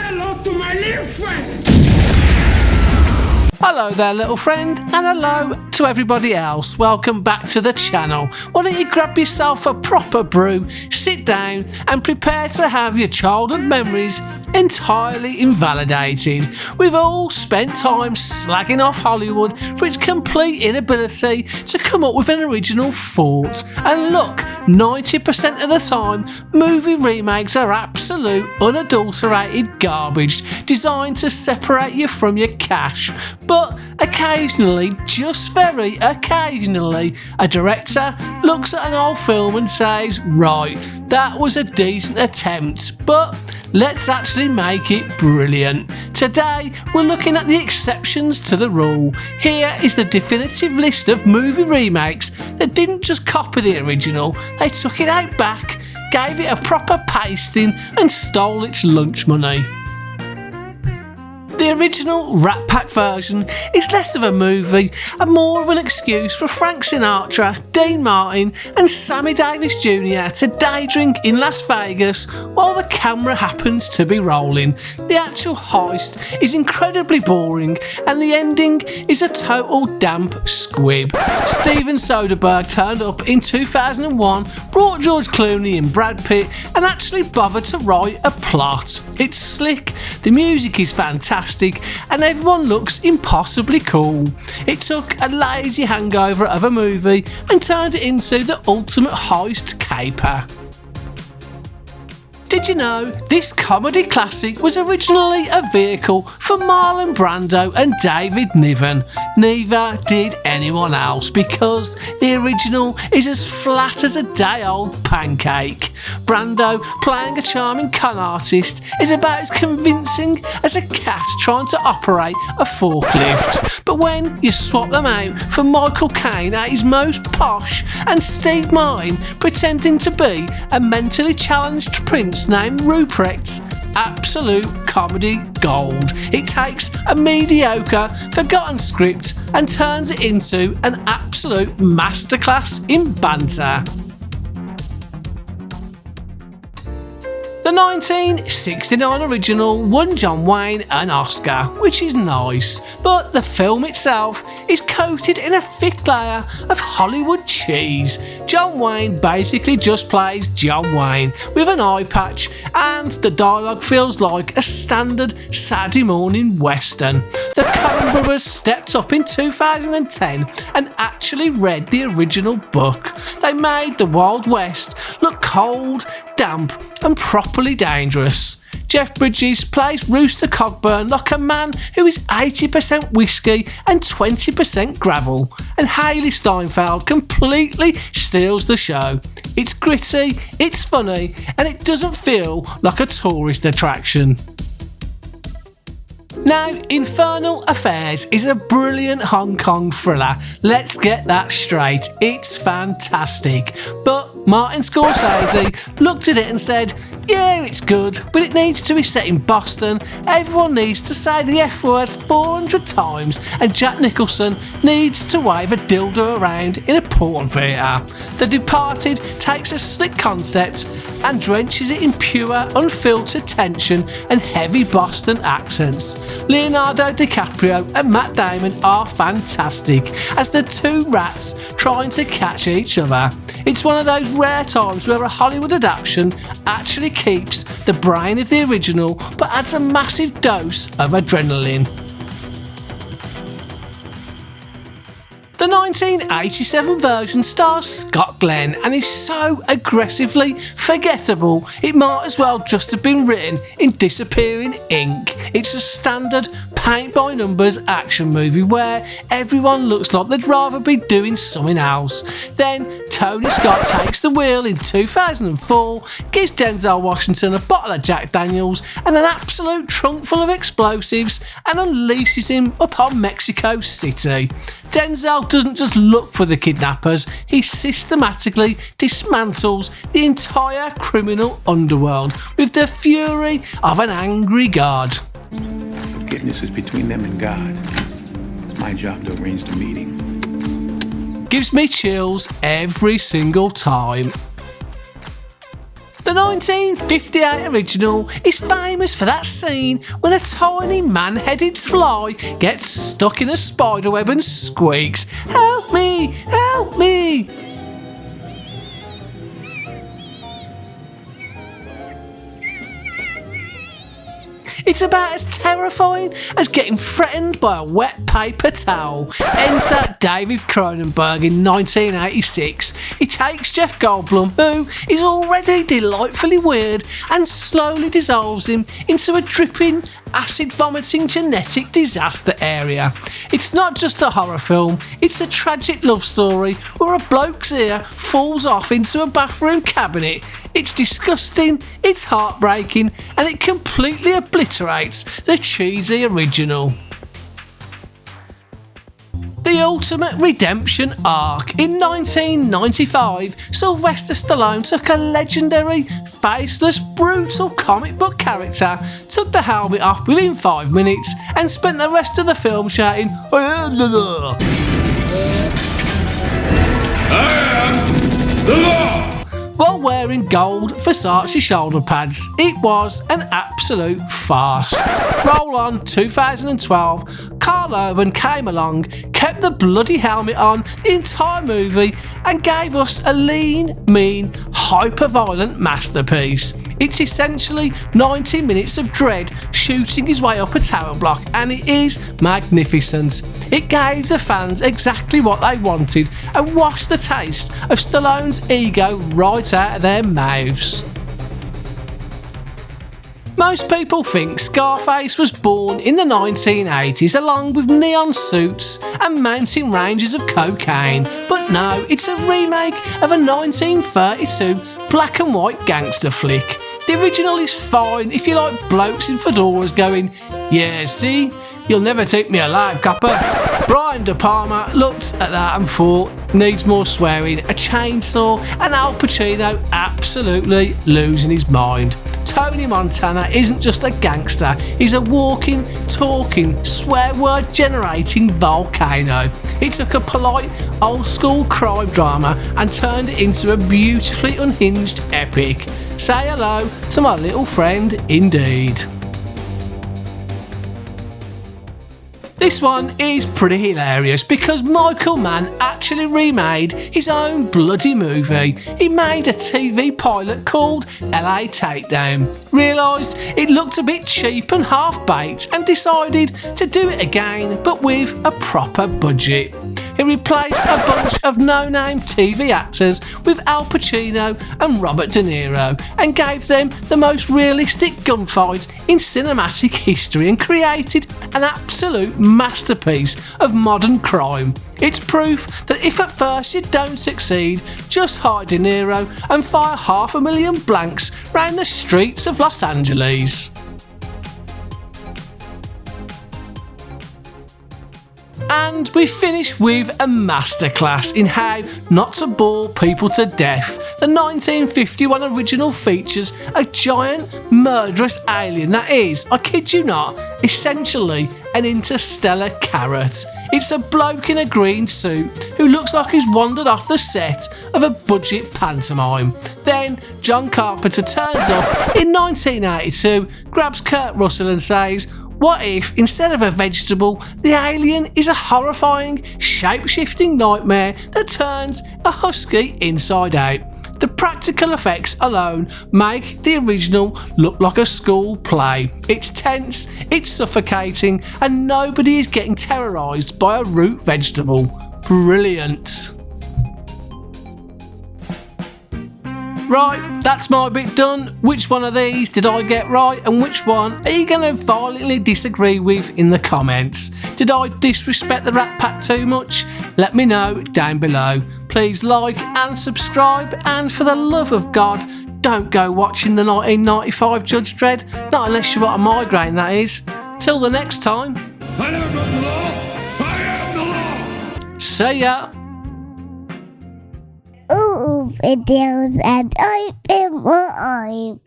hello to my little friend. Hello there little friend, and hello to everybody else. Welcome back to the channel. Why don't you grab yourself a proper brew, sit down and prepare to have your childhood memories entirely invalidated. We've all spent time slagging off Hollywood for its complete inability to come up with an original thought. And look, 90% of the time, movie remakes are absolute unadulterated garbage designed to separate you from your cash. But occasionally, just very occasionally, a director looks at an old film and says, right, that was a decent attempt, but let's actually make it brilliant. Today, we're looking at the exceptions to the rule. Here is the definitive list of movie remakes that didn't just copy the original, they took it out back, gave it a proper pasting and stole its lunch money. The original Rat Pack version is less of a movie and more of an excuse for Frank Sinatra, Dean Martin and Sammy Davis Jr. to day drink in Las Vegas while the camera happens to be rolling. The actual heist is incredibly boring and the ending is a total damp squib. Steven Soderbergh turned up in 2001, brought George Clooney and Brad Pitt and actually bothered to write a plot. It's slick, the music is fantastic and everyone looks impossibly cool. It took a lazy hangover of a movie and turned it into the ultimate heist caper. Did you know this comedy classic was originally a vehicle for Marlon Brando and David Niven? Neither did anyone else because the original is as flat as a day-old pancake. Brando, playing a charming con artist, is about as convincing as a cat trying to operate a forklift. But when you swap them out for Michael Caine at his most posh and Steve Martin pretending to be a mentally challenged prince named Ruprecht, absolute comedy gold. It takes a mediocre, forgotten script and turns it into an absolute masterclass in banter. The 1969 original won John Wayne an Oscar, which is nice, but the film itself is coated in a thick layer of Hollywood cheese. John Wayne basically just plays John Wayne with an eye patch and the dialogue feels like a standard Saturday morning western. The Coen brothers stepped up in 2010 and actually read the original book. They made the Wild West look cold, damp and properly dangerous. Jeff Bridges plays Rooster Cogburn like a man who is 80% whiskey and 20% gravel, and Haley Steinfeld completely steals the show. It's gritty, it's funny, and it doesn't feel like a tourist attraction. Now, Infernal Affairs is a brilliant Hong Kong thriller. Let's get that straight, it's fantastic. But Martin Scorsese looked at it and said, yeah, it's good, but it needs to be set in Boston, everyone needs to say the F word 400 times, and Jack Nicholson needs to wave a dildo around in a porn theatre. The Departed takes a slick concept and drenches it in pure, unfiltered tension and heavy Boston accents. Leonardo DiCaprio and Matt Damon are fantastic as the two rats trying to catch each other. It's one of those rare times where a Hollywood adaptation actually keeps the brain of the original but adds a massive dose of adrenaline. The 1987 version stars Scott Glenn and is so aggressively forgettable it might as well just have been written in disappearing ink. It's a standard paint-by-numbers action movie where everyone looks like they'd rather be doing something else. Then Tony Scott takes the wheel in 2004, gives Denzel Washington a bottle of Jack Daniels and an absolute trunk full of explosives and unleashes him upon Mexico City. Denzel doesn't just look for the kidnappers, he systematically dismantles the entire criminal underworld with the fury of an angry god. Forgiveness is between them and God. It's my job to arrange the meeting. Gives me chills every single time. The 1958 original is famous for that scene when a tiny man-headed fly gets stuck in a spiderweb and squeaks, "Help me! Help me!" It's about as terrifying as getting threatened by a wet paper towel. Enter David Cronenberg in 1986. He takes Jeff Goldblum, who is already delightfully weird, and slowly dissolves him into a dripping, acid-vomiting genetic disaster area. It's not just a horror film, it's a tragic love story where a bloke's ear falls off into a bathroom cabinet. It's disgusting, it's heartbreaking, and it completely obliterates the cheesy original. The ultimate redemption arc. In 1995, Sylvester Stallone took a legendary, faceless, brutal comic book character, took the helmet off within 5 minutes, and spent the rest of the film shouting, "I am the law." I am the law! While wearing gold Versace shoulder pads. It was an absolute farce. Roll on 2012, Carl Urban came along, kept the bloody helmet on the entire movie, and gave us a lean, mean, hyper-violent masterpiece. It's essentially 90 minutes of Dredd shooting his way up a tower block, and it is magnificent. It gave the fans exactly what they wanted and washed the taste of Stallone's ego right out of their mouths. Most people think Scarface was born in the 1980s along with neon suits and mountain ranges of cocaine, but no, it's a remake of a 1932 black and white gangster flick. The original is fine if you like blokes in fedoras going, "Yeah, see? You'll never take me alive, copper." Brian De Palma looked at that and thought, needs more swearing, a chainsaw, and Al Pacino absolutely losing his mind. Tony Montana isn't just a gangster, he's a walking, talking, swear word generating volcano. He took a polite, old school crime drama and turned it into a beautifully unhinged epic. Say hello to my little friend, indeed. This one is pretty hilarious because Michael Mann actually remade his own bloody movie. He made a TV pilot called LA Takedown, realised it looked a bit cheap and half-baked and decided to do it again but with a proper budget. He replaced a bunch of no-name TV actors with Al Pacino and Robert De Niro and gave them the most realistic gunfight in cinematic history and created an absolute masterpiece of modern crime. It's proof that if at first you don't succeed, just hire De Niro and fire 500,000 blanks round the streets of Los Angeles. And we finish with a masterclass in how not to bore people to death. The 1951 original features a giant, murderous alien that is, I kid you not, essentially an interstellar carrot. It's a bloke in a green suit who looks like he's wandered off the set of a budget pantomime. Then John Carpenter turns up in 1982, grabs Kurt Russell and says, "What if, instead of a vegetable, the alien is a horrifying, shape-shifting nightmare that turns a husky inside out?" The practical effects alone make the original look like a school play. It's tense, it's suffocating, and nobody is getting terrorised by a root vegetable. Brilliant. Right, that's my bit done. Which one of these did I get right and which one are you going to violently disagree with in the comments? Did I disrespect the Rat Pack too much? Let me know down below. Please like and subscribe, and for the love of God, don't go watching the 1995 Judge Dredd, not unless you've got a migraine, that is. Till the next time. I never broke the law. I am the law. See ya. Videos and I am